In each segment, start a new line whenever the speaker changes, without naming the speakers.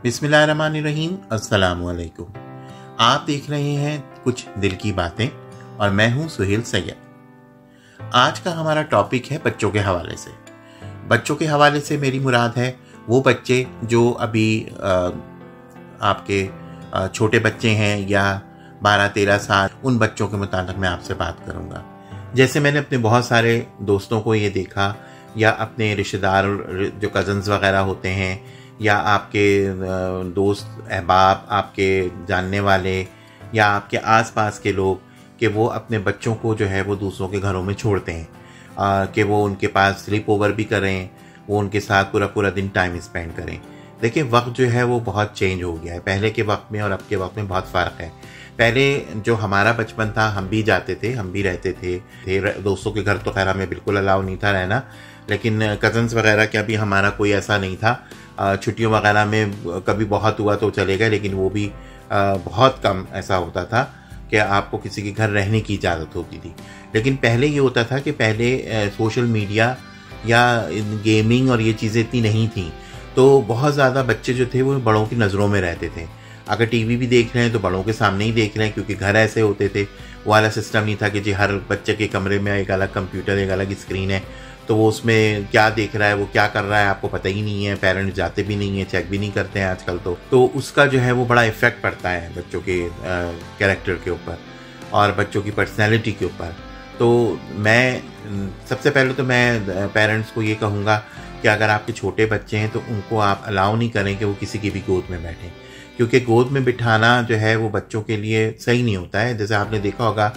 बिस्मिल्लाहिर्रहमानिर्रहीम। अस्सलामुअलैकुम। आप देख रहे हैं कुछ दिल की बातें और मैं हूं सुहेल सैयद। आज का हमारा टॉपिक है बच्चों के हवाले से। बच्चों के हवाले से मेरी मुराद है वो बच्चे जो अभी आपके छोटे बच्चे हैं या 12-13 साल, उन बच्चों के मुताबिक मैं आपसे बात करूंगा। जैसे मैंने अपने बहुत सारे दोस्तों को ये देखा या अपने रिश्तेदार जो कज़न्स वगैरह होते हैं या आपके दोस्त अहबाब, आपके जानने वाले या आपके आसपास के लोग, कि वो अपने बच्चों को जो है वो दूसरों के घरों में छोड़ते हैं कि वो उनके पास स्लीप ओवर भी करें, वो उनके साथ पूरा पूरा दिन टाइम स्पेंड करें। देखिए, वक्त जो है वो बहुत चेंज हो गया है। पहले के वक्त में और अब के वक्त में बहुत फ़र्क है। पहले जो हमारा बचपन था, हम भी जाते थे, हम भी रहते थे दोस्तों के घर। तो खैर हमें बिल्कुल अलाउ नहीं था रहना, लेकिन कज़न्स वगैरह का भी हमारा कोई ऐसा नहीं था। छुट्टियों वगैरह में कभी बहुत हुआ तो चले गए, लेकिन वो भी बहुत कम ऐसा होता था कि आपको किसी के घर रहने की इजाज़त होती थी। लेकिन पहले ये होता था कि पहले सोशल मीडिया या गेमिंग और ये चीज़ें इतनी नहीं थी, तो बहुत ज़्यादा बच्चे जो थे वो बड़ों की नज़रों में रहते थे। अगर टीवी भी देख रहे हैं तो बड़ों के सामने ही देख रहे हैं, क्योंकि घर ऐसे होते थे। वो वाला सिस्टम नहीं था कि जी हर बच्चे के कमरे में एक अलग कंप्यूटर, एक अलग स्क्रीन है, तो वो उसमें क्या देख रहा है, वो क्या कर रहा है, आपको पता ही नहीं है। पेरेंट्स जाते भी नहीं है, चेक भी नहीं करते हैं आजकल। तो उसका जो है वो बड़ा इफ़ेक्ट पड़ता है बच्चों के कैरेक्टर के ऊपर और बच्चों की पर्सनैलिटी के ऊपर। तो मैं सबसे पहले तो मैं पेरेंट्स को ये कहूँगा कि अगर आपके छोटे बच्चे हैं तो उनको आप अलाउ नहीं करें कि वो किसी की भी गोद में बैठें, क्योंकि गोद में बिठाना जो है वो बच्चों के लिए सही नहीं होता है। जैसे आपने देखा होगा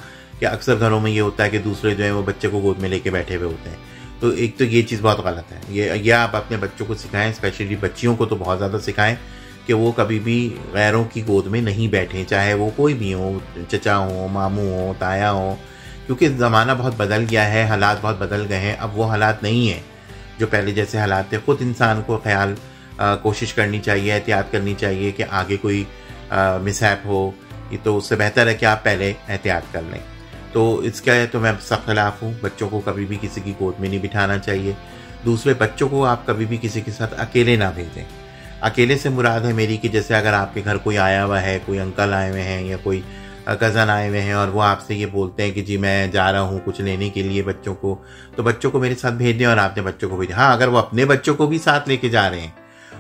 कि अक्सर घरों में ये होता है कि दूसरे जो है वो बच्चे को गोद में लेके बैठे हुए होते हैं। तो एक तो ये चीज़ बहुत गलत है। ये आप अपने बच्चों को सिखाएं, स्पेशली बच्चियों को तो बहुत ज़्यादा सिखाएं कि वो कभी भी गैरों की गोद में नहीं बैठें, चाहे वो कोई भी हो, चचा हो, मामू हो, ताया हो, क्योंकि ज़माना बहुत बदल गया है, हालात बहुत बदल गए हैं। अब वो हालात नहीं हैं जो पहले जैसे हालात थे। ख़ुद इंसान को कोशिश करनी चाहिए, एहतियात करनी चाहिए कि आगे कोई मिसहैप हो, ये तो उससे बेहतर है कि आप पहले एहतियात कर लें। तो इसका तो मैं सख्त खिलाफ हूँ। बच्चों को कभी भी किसी की गोद में नहीं बिठाना चाहिए। दूसरे बच्चों को आप कभी भी किसी के साथ अकेले ना भेजें। अकेले से मुराद है मेरी कि जैसे अगर आपके घर कोई आया हुआ है, कोई अंकल आए हुए हैं या कोई कज़न आए हुए हैं और वो आपसे ये बोलते हैं कि जी मैं जा रहा हूँ कुछ लेने के लिए बच्चों को, तो बच्चों को मेरे साथ भेज दें और आपने बच्चों को भेजें। हाँ, अगर वो अपने बच्चों को भी साथ लेके जा रहे हैं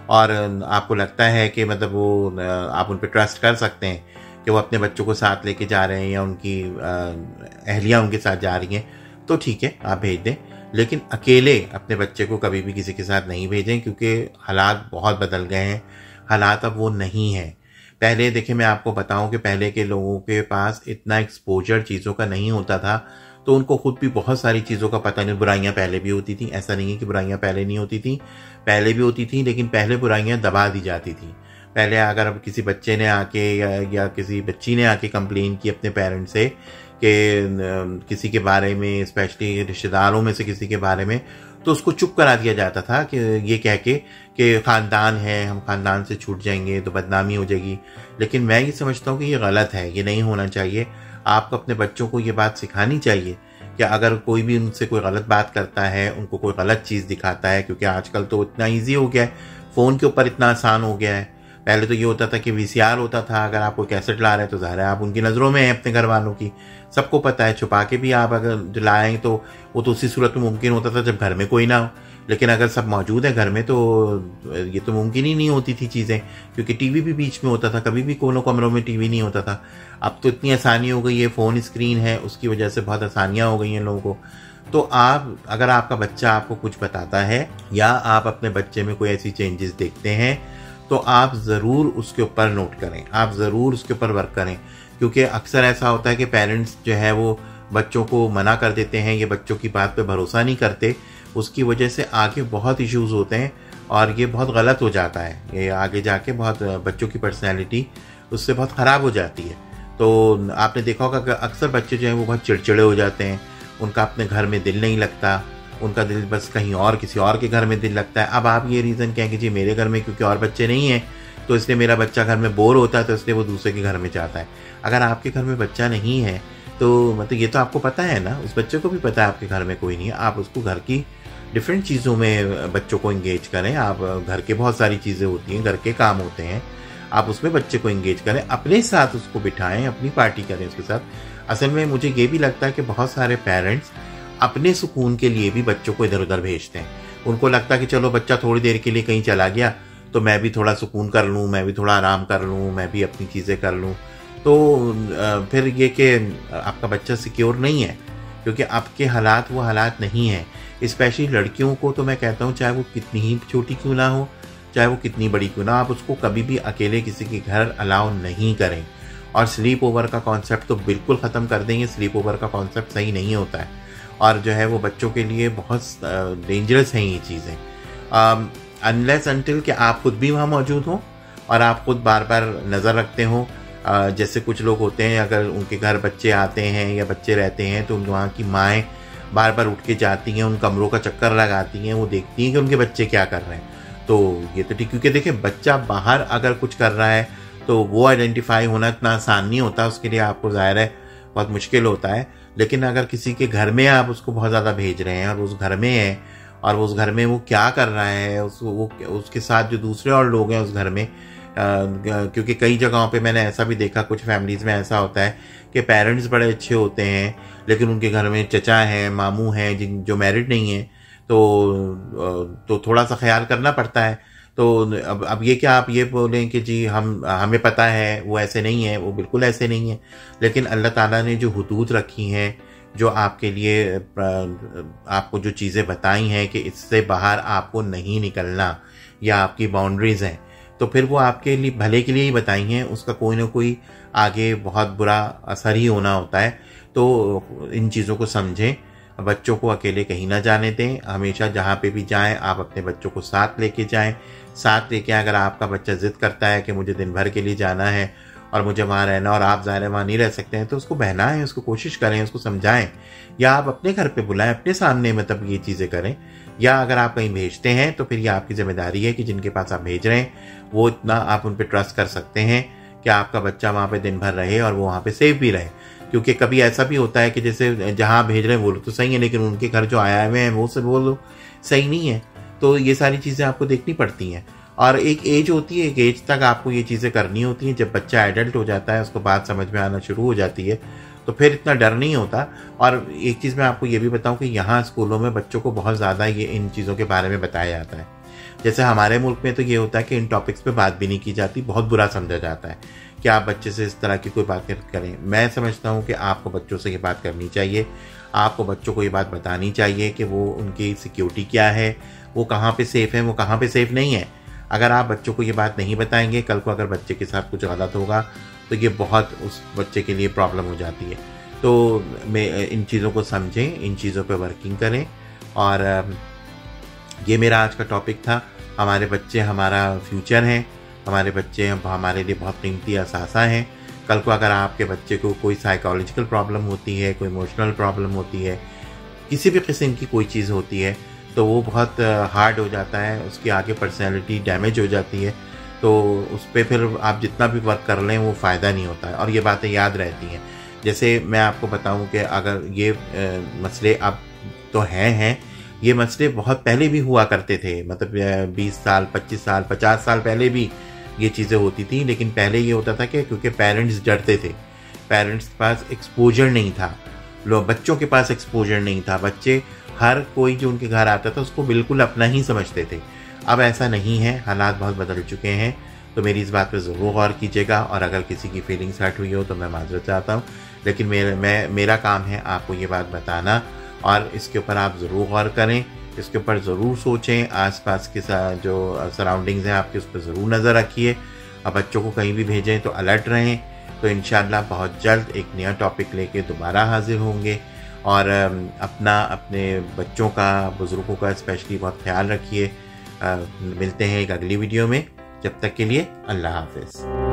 और आपको लगता है कि मतलब वो आप उन पर ट्रस्ट कर सकते हैं कि वो अपने बच्चों को साथ लेके जा रहे हैं या उनकी अहलिया उनके साथ जा रही हैं, तो ठीक है, आप भेज दें। लेकिन अकेले अपने बच्चे को कभी भी किसी के साथ नहीं भेजें, क्योंकि हालात बहुत बदल गए हैं। हालात अब वो नहीं हैं। पहले देखिए, मैं आपको बताऊं कि पहले के लोगों के पास इतना एक्सपोजर चीज़ों का नहीं होता था, तो उनको खुद भी बहुत सारी चीज़ों का पता नहीं। बुराइयां पहले भी होती थी, ऐसा नहीं है कि बुराइयां पहले नहीं होती थी, पहले भी होती थी, लेकिन पहले बुराइयां दबा दी जाती थी। पहले अगर अब किसी बच्चे ने आके या किसी बच्ची ने आके कंप्लेन की अपने पेरेंट्स से कि किसी के बारे में, स्पेशली रिश्तेदारों में से किसी के बारे में, तो उसको चुप करा दिया जाता था कि ये कह के कि ख़ानदान है, हम ख़ानदान से छूट जाएंगे तो बदनामी हो जाएगी। लेकिन मैं ये समझता हूँ कि ये गलत है, ये नहीं होना चाहिए। आपको अपने बच्चों को ये बात सिखानी चाहिए कि अगर कोई भी उनसे कोई गलत बात करता है, उनको कोई गलत चीज़ दिखाता है, क्योंकि आजकल तो इतना ईजी हो गया है, फ़ोन के ऊपर इतना आसान हो गया है। पहले तो ये होता था कि वीसीआर होता था, अगर आप कोई कैसेट ला रहे हैं तो ज़ाहिर है आप उनकी नज़रों में हैं, अपने घर वालों की, सबको पता है। छुपा के भी आप अगर लाएँ तो वो तो उसी सूरत में मुमकिन होता था जब घर में कोई ना हो। लेकिन अगर सब मौजूद है घर में तो ये तो मुमकिन ही नहीं होती थी चीज़ें, क्योंकि टीवी भी बीच में होता था, कभी भी कोनों कमरों में टीवी नहीं होता था। अब तो इतनी आसानी हो गई है, फ़ोन स्क्रीन है, उसकी वजह से बहुत आसानियाँ हो गई हैं लोगों को। तो आप, अगर आपका बच्चा आपको कुछ बताता है या आप अपने बच्चे में कोई ऐसी चेंजेस देखते हैं, तो आप ज़रूर उसके ऊपर नोट करें, आप ज़रूर उसके ऊपर वर्क करें। क्योंकि अक्सर ऐसा होता है कि पेरेंट्स जो है वो बच्चों को मना कर देते हैं, ये बच्चों की बात पे भरोसा नहीं करते, उसकी वजह से आगे बहुत इश्यूज़ होते हैं और ये बहुत गलत हो जाता है। ये आगे जाके बहुत बच्चों की पर्सनैलिटी उससे बहुत ख़राब हो जाती है। तो आपने देखा होगा कि अक्सर बच्चे जो हैं वो बहुत चिड़चिड़े हो जाते हैं, उनका अपने घर में दिल नहीं लगता, उनका दिल बस कहीं और, किसी और के घर में दिल लगता है। अब आप ये रीज़न कहें कि जी मेरे घर में क्योंकि और बच्चे नहीं हैं तो इसलिए मेरा बच्चा घर में बोर होता है तो इसलिए वो दूसरे के घर में जाता है। अगर आपके घर में बच्चा नहीं है तो मतलब ये तो आपको पता है ना, उस बच्चे को भी पता है आपके घर में कोई नहीं है, आप उसको घर की डिफरेंट चीज़ों में बच्चों को इंगेज करें। आप घर के बहुत सारी चीज़ें होती हैं, घर के काम होते हैं, आप उसमें बच्चे को इंगेज करें, अपने साथ उसको बिठाएं, अपनी पार्टी करें उसके साथ। असल में मुझे ये भी लगता है कि बहुत सारे पेरेंट्स अपने सुकून के लिए भी बच्चों को इधर उधर भेजते हैं। उनको लगता है कि चलो बच्चा थोड़ी देर के लिए कहीं चला गया तो मैं भी थोड़ा सुकून कर लूँ, मैं भी थोड़ा आराम कर लूँ, मैं भी अपनी चीज़ें कर लूँ। तो फिर ये कि आपका बच्चा सिक्योर नहीं है, क्योंकि आपके हालात वो हालात नहीं हैं। स्पेशली लड़कियों को तो मैं कहता हूँ, चाहे वो कितनी ही छोटी क्यों ना हो, चाहे वो कितनी बड़ी क्यों ना, आप उसको कभी भी अकेले किसी के घर अलाउ नहीं करें। और स्लीप ओवर का कॉन्सेप्ट तो बिल्कुल ख़त्म कर देंगे। स्लीप ओवर का कॉन्सेप्ट सही नहीं होता है और जो है वो बच्चों के लिए बहुत डेंजरस हैं ये चीज़ें। अनलेस अनटिल कि आप खुद भी वहाँ मौजूद हों और आप खुद बार बार नज़र रखते हों। जैसे कुछ लोग होते हैं, अगर उनके घर बच्चे आते हैं या बच्चे रहते हैं तो वहाँ की माएँ बार बार उठ के जाती हैं, उन कमरों का चक्कर लगाती हैं, वो देखती हैं कि उनके बच्चे क्या कर रहे हैं। तो ये तो ठीक, क्योंकि देखिए बच्चा बाहर अगर कुछ कर रहा है तो वो आइडेंटिफाई होना इतना आसान नहीं होता, उसके लिए आपको ज़ाहिर है बहुत मुश्किल होता है। लेकिन अगर किसी के घर में आप उसको बहुत ज़्यादा भेज रहे हैं और उस घर में है और उस घर में वो क्या कर रहा है, उसके साथ जो दूसरे और लोग हैं उस घर में, क्योंकि कई जगहों पे मैंने ऐसा भी देखा, कुछ फैमिलीज़ में ऐसा होता है कि पेरेंट्स बड़े अच्छे होते हैं लेकिन उनके घर में चचा हैं, मामू हैं जिन जो मैरिड नहीं हैं, तो थोड़ा सा ख्याल करना पड़ता है। तो अब ये क्या आप ये बोलें कि जी हमें पता है वो ऐसे नहीं है, वो बिल्कुल ऐसे नहीं है। लेकिन अल्लाह ताला ने जो हुदूद रखी हैं, जो आपके लिए आपको जो चीज़ें बताई हैं कि इससे बाहर आपको नहीं निकलना, या आपकी बाउंड्रीज़ हैं, तो फिर वो आपके लिए भले के लिए ही बताई हैं, उसका कोई ना कोई आगे बहुत बुरा असर ही होना होता है। तो इन चीज़ों को समझें, बच्चों को अकेले कहीं ना जाने दें। हमेशा जहाँ पे भी जाएं आप अपने बच्चों को साथ लेके जाएं। साथ लेके अगर आपका बच्चा ज़िद करता है कि मुझे दिन भर के लिए जाना है और मुझे वहाँ रहना, और आप ज़ाहिर है वहाँ नहीं रह सकते हैं, तो उसको बहनाएं, उसको कोशिश करें, उसको समझाएं, या आप अपने घर पे बुलाएं, अपने सामने मतलब ये चीज़ें करें। या अगर आप कहीं भेजते हैं तो फिर ये आपकी जिम्मेदारी है कि जिनके पास आप भेज रहे हैं वो इतना आप उन पर ट्रस्ट कर सकते हैं कि आपका बच्चा वहाँ पे दिन भर रहे और वो वहाँ पे सेफ भी रहे। क्योंकि कभी ऐसा भी होता है कि जैसे जहाँ भेज रहे हैं वो लोग तो सही है, लेकिन उनके घर जो आया हुए हैं वो लोग सही नहीं है। तो ये सारी चीज़ें आपको देखनी पड़ती हैं। और एक एज होती है, एक एज तक आपको ये चीज़ें करनी होती हैं। जब बच्चा एडल्ट हो जाता है, उसको बात समझ में आना शुरू हो जाती है, तो फिर इतना डर नहीं होता। और एक चीज़ मैं आपको ये भी बताऊं कि यहाँ स्कूलों में बच्चों को बहुत ज़्यादा ये इन चीज़ों के बारे में बताया जाता है। जैसे हमारे मुल्क में तो ये होता है कि इन टॉपिक्स पे बात भी नहीं की जाती, बहुत बुरा समझा जाता है कि आप बच्चे से इस तरह की कोई बात करें। मैं समझता हूँ कि आपको बच्चों से ये बात करनी चाहिए, आपको बच्चों को ये बात बतानी चाहिए कि वो उनकी सिक्योरिटी क्या है, वो कहाँ पे सेफ़ है, वो कहाँ पे सेफ़ नहीं है। अगर आप बच्चों को ये बात नहीं बताएंगे, कल को अगर बच्चे के साथ कुछ गलत होगा तो ये बहुत उस बच्चे के लिए प्रॉब्लम हो जाती है। तो मैं इन चीज़ों को समझें, इन चीज़ों पे वर्किंग करें। और ये मेरा आज का टॉपिक था। हमारे बच्चे हमारा फ्यूचर हैं, हमारे बच्चे हमारे लिए बहुत कीमती असासा हैं। कल को अगर आपके बच्चे को कोई साइकोलॉजिकल प्रॉब्लम होती है, कोई इमोशनल प्रॉब्लम होती है, किसी भी किस्म की कोई चीज़ होती है, तो वो बहुत हार्ड हो जाता है, उसकी आगे पर्सनैलिटी डैमेज हो जाती है। तो उस पर फिर आप जितना भी वर्क कर लें वो फ़ायदा नहीं होता है, और ये बातें याद रहती हैं। जैसे मैं आपको बताऊं कि अगर ये मसले अब तो हैं, ये मसले बहुत पहले भी हुआ करते थे, मतलब 20 साल 25 साल 50 साल पहले भी ये चीज़ें होती थी। लेकिन पहले ये होता था कि क्योंकि पेरेंट्स डरते थे, पेरेंट्स के पास एक्सपोजर नहीं था, बच्चों के पास एक्सपोजर नहीं था। बच्चे हर कोई जो उनके घर आता था उसको बिल्कुल अपना ही समझते थे। अब ऐसा नहीं है, हालात बहुत बदल चुके हैं। तो मेरी इस बात पर ज़रूर गौर कीजिएगा, और अगर किसी की फीलिंग्स हर्ट हुई हो तो मैं माजरत चाहता हूँ। लेकिन मेरा काम है आपको ये बात बताना, और इसके ऊपर आप ज़रूर गौर करें, इसके ऊपर ज़रूर सोचें। आसपास के जो सराउंडिंग्स हैं आपके, उस पर ज़रूर नज़र रखिए। अब बच्चों को कहीं भी भेजें तो अलर्ट रहें। तो इंशाअल्लाह बहुत जल्द एक नया टॉपिक लेके दोबारा हाजिर होंगे। और अपने बच्चों का, बुज़ुर्गों का स्पेशली बहुत ख्याल रखिए। मिलते हैं एक अगली वीडियो में। जब तक के लिए अल्लाह हाफ़िज़।